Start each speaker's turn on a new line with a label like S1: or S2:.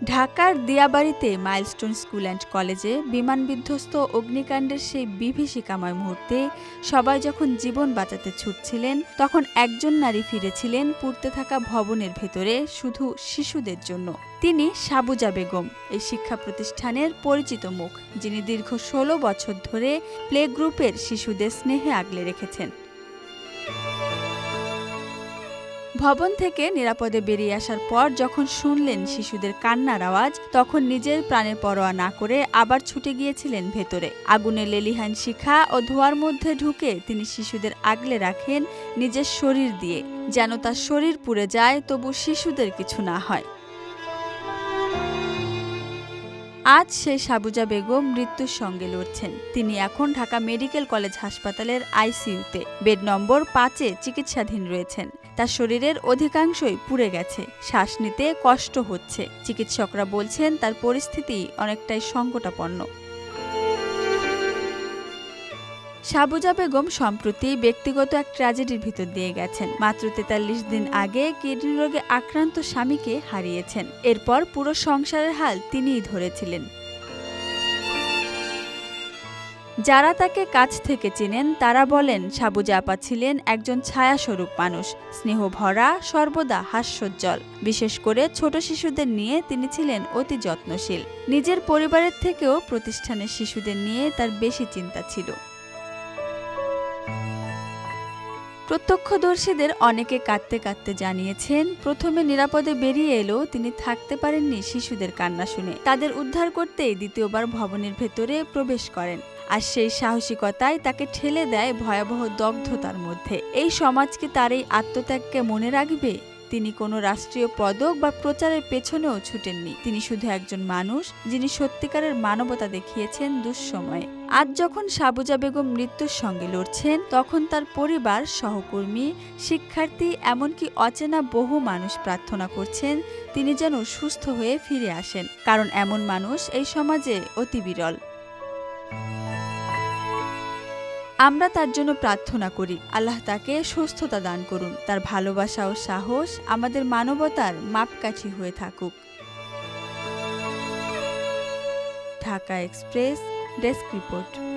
S1: ঢাকার দিয়াবাড়িতে milestone school and কলেজে বিমান বিধ্বস্ত অগ্নিকাণ্ডের সেই বিভীষিকাময় মুহূর্তে সবাই যখন জীবন বাঁচাতে ছুটছিলেন, তখন একজন নারী ফিরেছিলেন পুড়তে থাকা ভবনের ভেতরে শুধু শিশুদের জন্য। তিনি সাবুজা বেগম, এই শিক্ষা প্রতিষ্ঠানের পরিচিত মুখ, যিনি দীর্ঘ ১৬ বছর ধরে প্লে গ্রুপের শিশুদের স্নেহে আগলে রেখেছেন। ভবন থেকে নিরাপদে বেরিয়ে আসার পর যখন শুনলেন শিশুদের কান্নার আওয়াজ, তখন নিজের প্রাণের পরোয়া না করে আবার ছুটে গিয়েছিলেন ভেতরে। আগুনের লেলিহান শিখা ও ধোঁয়ার মধ্যে ঢুকে তিনি শিশুদের আগলে রাখেন নিজের শরীর দিয়ে, যেন তার শরীর পুড়ে যায় তবু শিশুদের কিছু না হয়। আজ সেই সাবুজা বেগম মৃত্যুর সঙ্গে লড়ছেন। তিনি এখন ঢাকা মেডিকেল কলেজ হাসপাতালের আইসিইউতে বেড নম্বর ৫-এ চিকিৎসাধীন রয়েছেন। তার শরীরের অধিকাংশই পুড়ে গেছে, শ্বাস নিতে কষ্ট হচ্ছে। চিকিৎসকরা বলছেন তার পরিস্থিতি অনেকটাই সংকটাপন্ন। সাবুজা বেগম সম্প্রতি ব্যক্তিগত এক ট্র্যাজেডির ভিতর দিয়ে গেছেন। মাত্র ৪৩ দিন আগে কিডনি রোগে আক্রান্ত স্বামীকে হারিয়েছেন। এরপর পুরো সংসারের হাল তিনিই ধরেছিলেন। যারা তাকে কাছ থেকে চেনেন তারা বলেন, সাবুজা আপা ছিলেন একজন ছায়াস্বরূপ মানুষ, স্নেহভরা, সর্বদা হাস্যোজ্জ্বল। বিশেষ করে ছোট শিশুদের নিয়ে তিনি ছিলেন অতি যত্নশীল। নিজের পরিবারের থেকেও প্রতিষ্ঠানের শিশুদের নিয়ে তার বেশি চিন্তা ছিল। প্রত্যক্ষদর্শীদের অনেকে কাঁদতে কাঁদতে জানিয়েছেন, প্রথমে নিরাপদে বেরিয়ে এলেও তিনি থাকতে পারেননি শিশুদের কান্না শুনে। তাদের উদ্ধার করতেই দ্বিতীয়বার ভবনের ভেতরে প্রবেশ করেন। আর সেই সাহসিকতাই তাকে ঠেলে দেয় ভয়াবহ দগ্ধতার মধ্যে। এই সমাজ কি তার এই আত্মত্যাগকে মনে রাখবে? তিনি কোনো রাষ্ট্রীয় পদক বা প্রচারের পেছনেও ছুটেননি। তিনি শুধু একজন মানুষ, যিনি সত্যিকারের মানবতা দেখিয়েছেন দুঃসময়ে। আজ যখন সাবুজা বেগম মৃত্যুর সঙ্গে লড়ছেন, তখন তার পরিবার, সহকর্মী, শিক্ষার্থী, এমনকি অচেনা বহু মানুষ প্রার্থনা করছেন তিনি যেন সুস্থ হয়ে ফিরে আসেন। কারণ এমন মানুষ এই সমাজে অতি বিরল। আমরা তার জন্য প্রার্থনা করি, আল্লাহ তাকে সুস্থতা দান করুন। তার ভালোবাসা ও সাহস আমাদের মানবতার মাপকাঠি হয়ে থাকুক। Dhaka express, desk report.